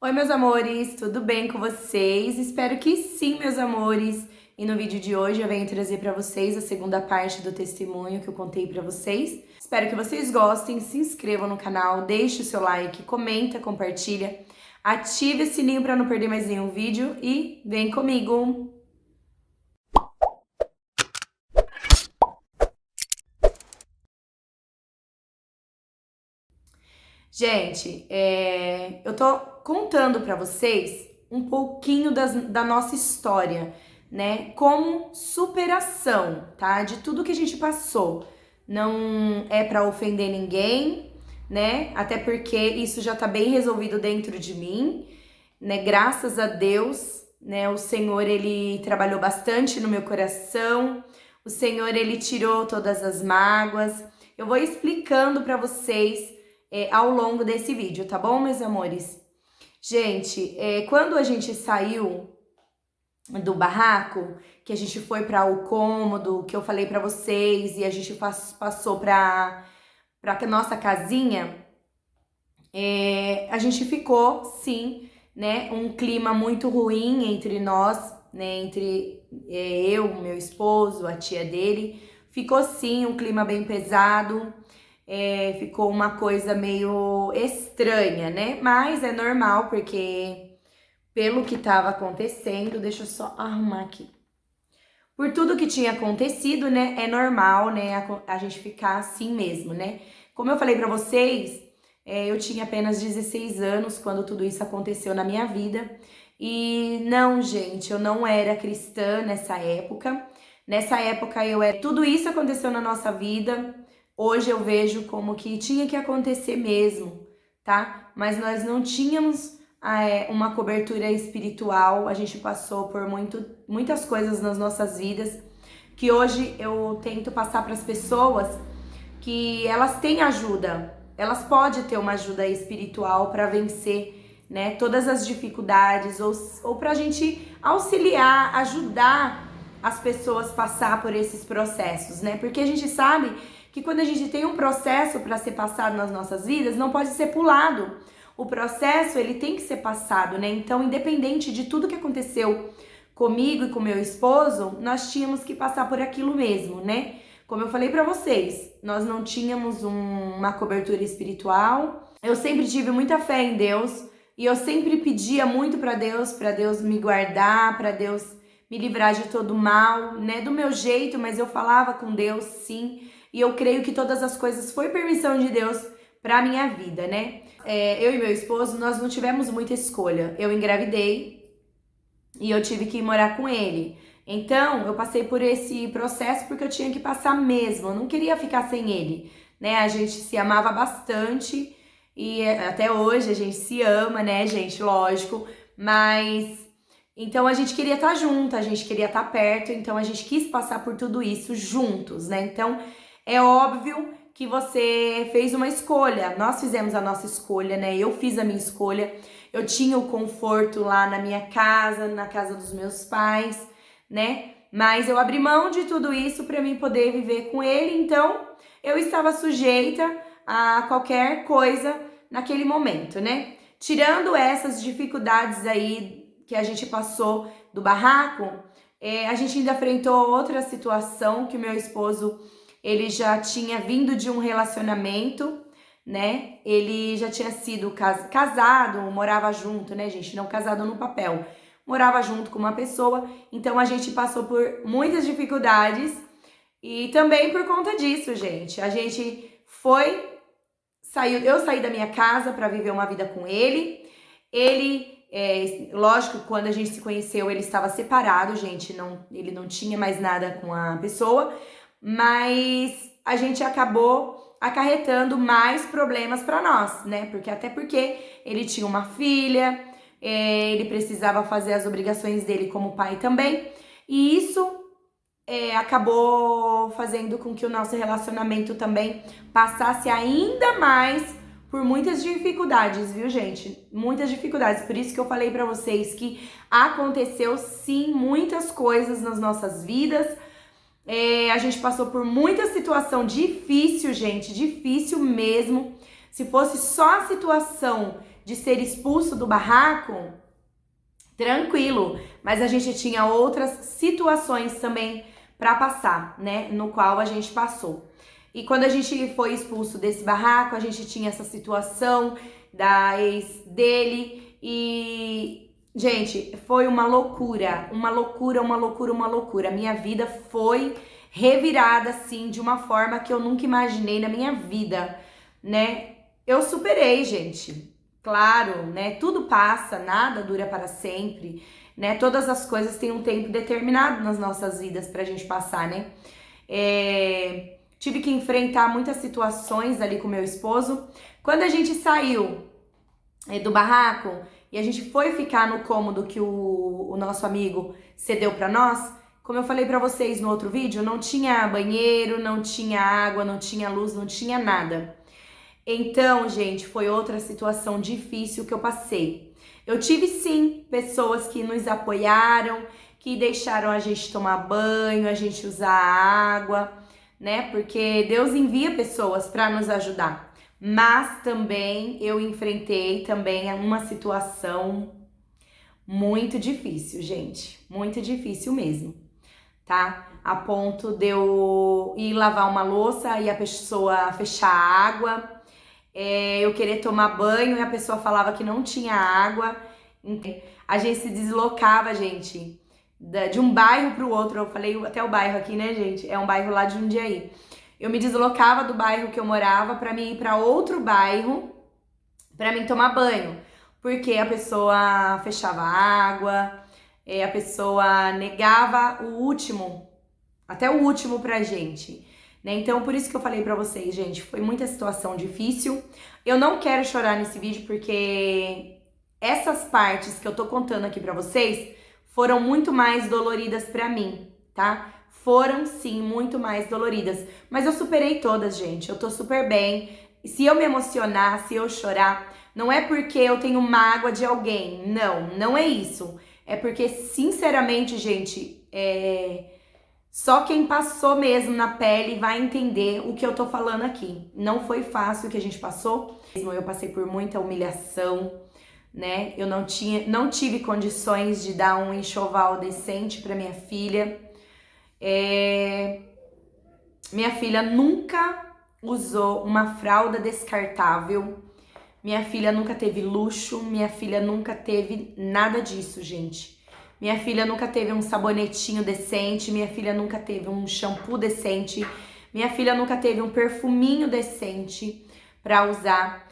Oi, meus amores, tudo bem com vocês? Espero que sim, meus amores. E no vídeo de hoje eu venho trazer para vocês a segunda parte do testemunho que eu contei para vocês. Espero que vocês gostem, se inscrevam no canal, deixe o seu like, comenta, compartilha, ative o sininho para não perder mais nenhum vídeo e vem comigo! Gente, eu tô contando para vocês um pouquinho da nossa história, né? Como superação, tá? De tudo que a gente passou. Não é para ofender ninguém, né? Até porque isso já tá bem resolvido dentro de mim, né? Graças a Deus, né? O Senhor, ele trabalhou bastante no meu coração. O Senhor, ele tirou todas as mágoas. Eu vou explicando para vocês ao longo desse vídeo, tá bom, meus amores? Gente, quando a gente saiu do barraco, que a gente foi para o cômodo, que eu falei para vocês, e a gente passou para nossa casinha, a gente ficou, sim, né, um clima muito ruim entre nós, né, entre eu, meu esposo, a tia dele. Ficou, sim, um clima bem pesado. Ficou uma coisa meio estranha, né? Mas é normal, porque pelo que estava acontecendo, deixa eu só arrumar aqui. Por tudo que tinha acontecido, né? É normal, né? A gente ficar assim mesmo, né? Como eu falei pra vocês, eu tinha apenas 16 anos quando tudo isso aconteceu na minha vida. E não, gente, eu não era cristã nessa época. Nessa época eu era. Tudo isso aconteceu na nossa vida. Hoje eu vejo como que tinha que acontecer mesmo, tá? Mas nós não tínhamos uma cobertura espiritual, a gente passou por muitas coisas nas nossas vidas, que hoje eu tento passar para as pessoas que elas têm ajuda, elas podem ter uma ajuda espiritual para vencer, né, todas as dificuldades, ou para a gente auxiliar, ajudar as pessoas a passar por esses processos, né? Porque a gente sabe que quando a gente tem um processo para ser passado nas nossas vidas, não pode ser pulado. O processo, ele tem que ser passado, né? Então, independente de tudo que aconteceu comigo e com meu esposo, nós tínhamos que passar por aquilo mesmo, né? Como eu falei para vocês, nós não tínhamos uma cobertura espiritual. Eu sempre tive muita fé em Deus e eu sempre pedia muito para Deus me guardar, para Deus me livrar de todo mal, né? Do meu jeito, mas eu falava com Deus, sim. E eu creio que todas as coisas foi permissão de Deus para minha vida, né? Eu e meu esposo, nós não tivemos muita escolha. Eu engravidei e eu tive que ir morar com ele. Então, eu passei por esse processo porque eu tinha que passar mesmo. Eu não queria ficar sem ele, né? A gente se amava bastante e até hoje a gente se ama, né, gente? Lógico. Mas então a gente queria estar junto, a gente queria estar perto, então a gente quis passar por tudo isso juntos, né? Então, é óbvio que você fez uma escolha. Nós fizemos a nossa escolha, né? Eu fiz a minha escolha. Eu tinha o conforto lá na minha casa, na casa dos meus pais, né? Mas eu abri mão de tudo isso para mim poder viver com ele, então eu estava sujeita a qualquer coisa naquele momento, né? Tirando essas dificuldades aí que a gente passou do barraco, a gente ainda enfrentou outra situação que o meu esposo, ele já tinha vindo de um relacionamento, né? Ele já tinha sido casado, morava junto, né, gente? Não casado no papel. Morava junto com uma pessoa, então a gente passou por muitas dificuldades e também por conta disso, gente. A gente eu saí da minha casa para viver uma vida com ele. Lógico, quando a gente se conheceu, ele estava separado, gente, ele não tinha mais nada com a pessoa, mas a gente acabou acarretando mais problemas para nós, né? Até porque ele tinha uma filha, ele precisava fazer as obrigações dele como pai também, e isso acabou fazendo com que o nosso relacionamento também passasse ainda mais por muitas dificuldades, viu, gente? Muitas dificuldades. Por isso que eu falei pra vocês que aconteceu, sim, muitas coisas nas nossas vidas. A gente passou por muita situação difícil, gente, difícil mesmo. Se fosse só a situação de ser expulso do barraco, tranquilo, mas a gente tinha outras situações também para passar, né, no qual a gente passou. E quando a gente foi expulso desse barraco, a gente tinha essa situação da ex dele e, gente, foi uma loucura, uma loucura, uma loucura, uma loucura. Minha vida foi revirada, assim, de uma forma que eu nunca imaginei na minha vida, né? Eu superei, gente. Claro, né? Tudo passa, nada dura para sempre, né? Todas as coisas têm um tempo determinado nas nossas vidas pra gente passar, né? Tive que enfrentar muitas situações ali com meu esposo. Quando a gente saiu do barraco e a gente foi ficar no cômodo que o nosso amigo cedeu pra nós, como eu falei pra vocês no outro vídeo, não tinha banheiro, não tinha água, não tinha luz, não tinha nada. Então, gente, foi outra situação difícil que eu passei. Eu tive sim pessoas que nos apoiaram, que deixaram a gente tomar banho, a gente usar água, né? Porque Deus envia pessoas para nos ajudar. Mas também eu enfrentei também uma situação muito difícil, gente. Muito difícil mesmo, tá? A ponto de eu ir lavar uma louça e a pessoa fechar a água. Eu querer tomar banho e a pessoa falava que não tinha água. A gente se deslocava, gente, de um bairro para o outro. Eu falei até o bairro aqui, né, gente? É um bairro lá de Jundiaí. Eu me deslocava do bairro que eu morava para mim ir para outro bairro para mim tomar banho, porque a pessoa fechava a água, a pessoa negava o último, até o último pra gente, né? Então, por isso que eu falei pra vocês, gente, foi muita situação difícil. Eu não quero chorar nesse vídeo porque essas partes que eu tô contando aqui pra vocês foram muito mais doloridas pra mim, tá? Foram sim muito mais doloridas, mas eu superei todas, gente. Eu tô super bem. E se eu me emocionar, se eu chorar, não é porque eu tenho mágoa de alguém. Não, não é isso. É porque, sinceramente, gente, só quem passou mesmo na pele vai entender o que eu tô falando aqui. Não foi fácil o que a gente passou. Eu passei por muita humilhação, né? Eu não tive condições de dar um enxoval decente pra minha filha. Minha filha nunca usou uma fralda descartável. Minha filha nunca teve luxo. Minha filha nunca teve nada disso, gente. Minha filha nunca teve um sabonetinho decente, minha filha nunca teve um shampoo decente, minha filha nunca teve um perfuminho decente pra usar.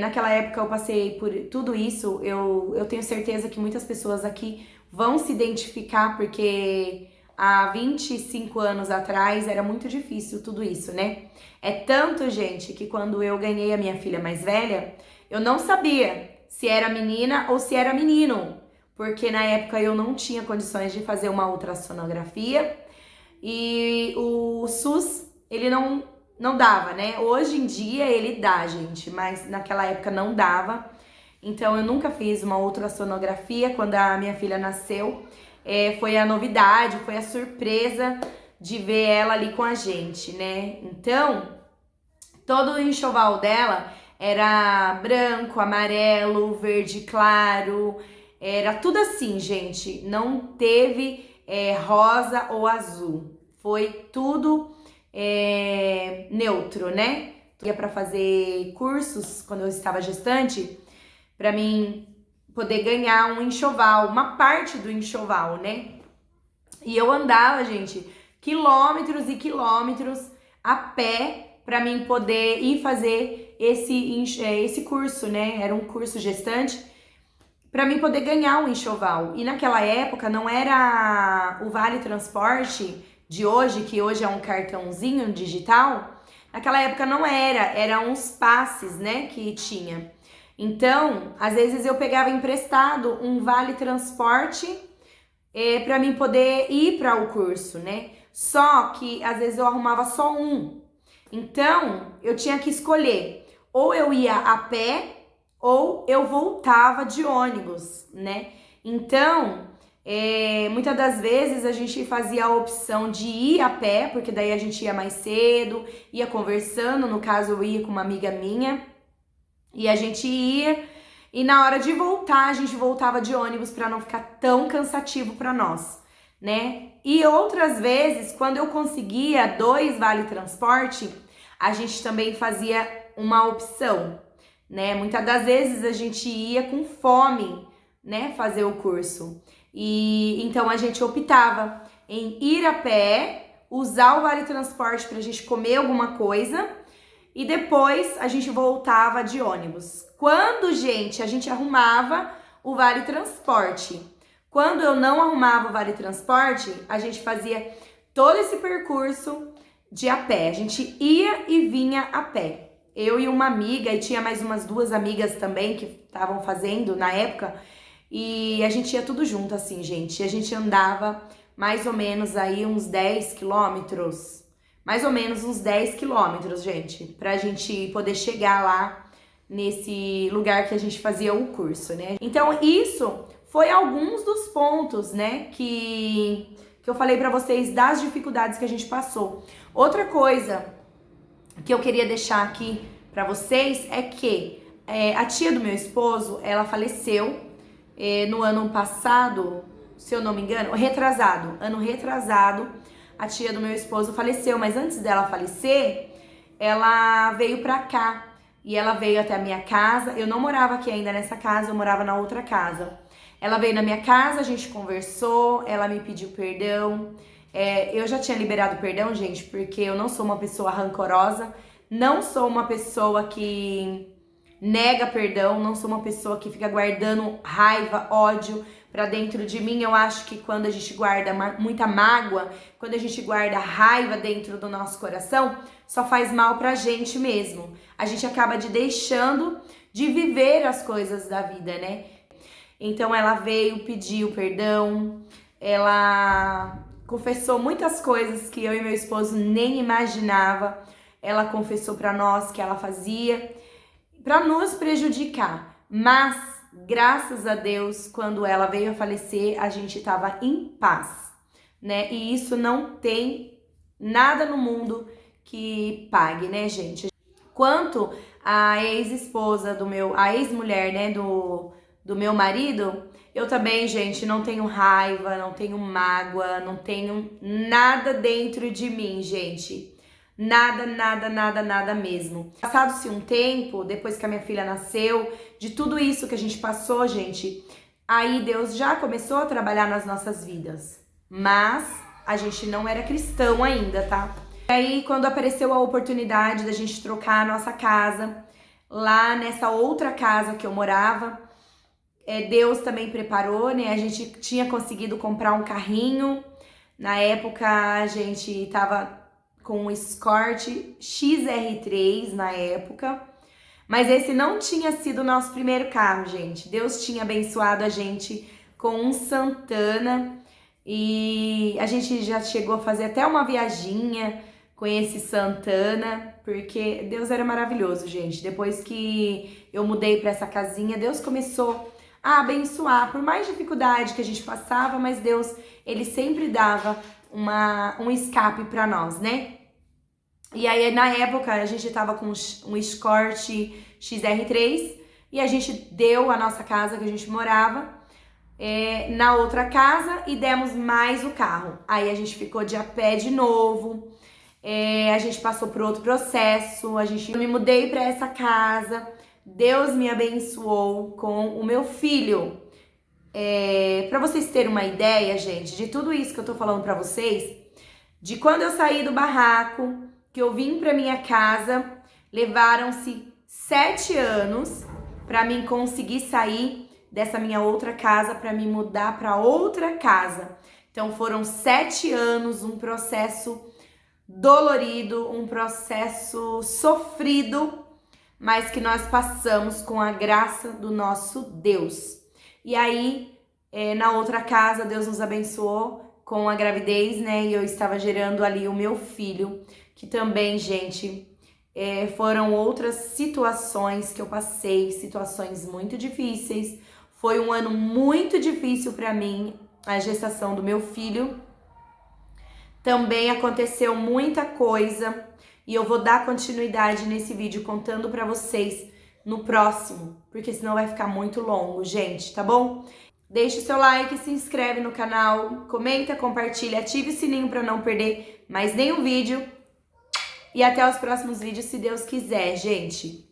Naquela época eu passei por tudo isso, eu tenho certeza que muitas pessoas aqui vão se identificar, porque há 25 anos atrás era muito difícil tudo isso, né? É tanto, gente, que quando eu ganhei a minha filha mais velha, eu não sabia se era menina ou se era menino. Porque na época eu não tinha condições de fazer uma ultrassonografia e o SUS, ele não dava, né? Hoje em dia ele dá, gente, mas naquela época não dava. Então eu nunca fiz uma ultrassonografia quando a minha filha nasceu. Foi a novidade, foi a surpresa de ver ela ali com a gente, né? Então, todo o enxoval dela era branco, amarelo, verde claro. Era tudo assim, gente. Não teve rosa ou azul. Foi tudo neutro, né? Eu ia para fazer cursos quando eu estava gestante, para mim poder ganhar um enxoval, uma parte do enxoval, né? E eu andava, gente, quilômetros e quilômetros a pé para mim poder ir fazer esse curso, né? Era um curso gestante, para mim poder ganhar um enxoval. E naquela época não era o Vale Transporte de hoje, que hoje é um cartãozinho digital. Naquela época não eram uns passes, né, que tinha. Então, às vezes eu pegava emprestado um Vale Transporte para mim poder ir para o curso, né? Só que às vezes eu arrumava só um. Então, eu tinha que escolher, ou eu ia a pé ou eu voltava de ônibus, né? Então, muitas das vezes a gente fazia a opção de ir a pé, porque daí a gente ia mais cedo, ia conversando, no caso eu ia com uma amiga minha, e a gente ia, E na hora de voltar, a gente voltava de ônibus para não ficar tão cansativo para nós, né? E outras vezes, quando eu conseguia 2 vale transporte, a gente também fazia uma opção, né? Muitas das vezes a gente ia com fome, né, fazer o curso. E então a gente optava em ir a pé, usar o vale transporte pra gente comer alguma coisa e depois a gente voltava de ônibus. Quando, gente, a gente arrumava o vale transporte. Quando eu não arrumava o vale transporte, a gente fazia todo esse percurso de a pé. A gente ia e vinha a pé. Eu e uma amiga, e tinha mais umas 2 amigas também que estavam fazendo na época, e a gente ia tudo junto assim, gente. E a gente andava mais ou menos aí uns 10 quilômetros, mais ou menos uns 10 quilômetros, gente, pra gente poder chegar lá nesse lugar que a gente fazia o curso, né? Então, isso foi alguns dos pontos, né, que eu falei pra vocês das dificuldades que a gente passou. Outra coisa que eu queria deixar aqui pra vocês é que a tia do meu esposo, ela faleceu no ano passado, se eu não me engano, ano retrasado, a tia do meu esposo faleceu, mas antes dela falecer, ela veio pra cá e ela veio até a minha casa. Eu não morava aqui ainda nessa casa, eu morava na outra casa. Ela veio na minha casa, a gente conversou, ela me pediu perdão. Eu já tinha liberado perdão, gente, porque eu não sou uma pessoa rancorosa, não sou uma pessoa que nega perdão, não sou uma pessoa que fica guardando raiva, ódio pra dentro de mim. Eu acho que quando a gente guarda muita mágoa, quando a gente guarda raiva dentro do nosso coração, só faz mal pra gente mesmo. A gente acaba deixando de viver as coisas da vida, né? Então ela veio, pediu perdão, ela confessou muitas coisas que eu e meu esposo nem imaginava. Ela confessou pra nós que ela fazia para nos prejudicar, mas graças a Deus, quando ela veio a falecer, a gente estava em paz, né? E isso não tem nada no mundo que pague, né, gente? Quanto a ex-esposa a ex-mulher, né, do meu marido, eu também, gente, não tenho raiva, não tenho mágoa, não tenho nada dentro de mim, gente. Nada, nada, nada, nada mesmo. Passado-se um tempo, depois que a minha filha nasceu, de tudo isso que a gente passou, gente, aí Deus já começou a trabalhar nas nossas vidas. Mas a gente não era cristão ainda, tá? E aí, quando apareceu a oportunidade da gente trocar a nossa casa, lá nessa outra casa que eu morava, Deus também preparou, né? A gente tinha conseguido comprar um carrinho. Na época, a gente tava com um Escort XR3 na época, mas esse não tinha sido o nosso primeiro carro, gente. Deus tinha abençoado a gente com um Santana e a gente já chegou a fazer até uma viaginha com esse Santana, porque Deus era maravilhoso, gente. Depois que eu mudei para essa casinha, Deus começou a abençoar, por mais dificuldade que a gente passava, mas Deus, ele sempre dava um escape para nós, né? E aí, na época, a gente tava com um Escort XR3 e a gente deu a nossa casa que a gente morava na outra casa e demos mais o carro. Aí a gente ficou de a pé de novo, a gente passou por outro processo, eu me mudei para essa casa, Deus me abençoou com o meu filho. Para vocês terem uma ideia, gente, de tudo isso que eu tô falando para vocês, de quando eu saí do barraco, que eu vim para minha casa, levaram-se 7 anos para mim conseguir sair dessa minha outra casa para me mudar para outra casa. Então foram 7 anos, um processo dolorido, um processo sofrido, mas que nós passamos com a graça do nosso Deus. E aí, na outra casa, Deus nos abençoou com a gravidez, né? E eu estava gerando ali o meu filho, que também, gente, foram outras situações que eu passei, situações muito difíceis. Foi um ano muito difícil para mim, a gestação do meu filho. Também aconteceu muita coisa e eu vou dar continuidade nesse vídeo contando para vocês no próximo, porque senão vai ficar muito longo, gente, tá bom? Deixa o seu like, se inscreve no canal, comenta, compartilha, ative o sininho para não perder mais nenhum vídeo. E até os próximos vídeos, se Deus quiser, gente.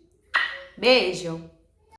Beijo!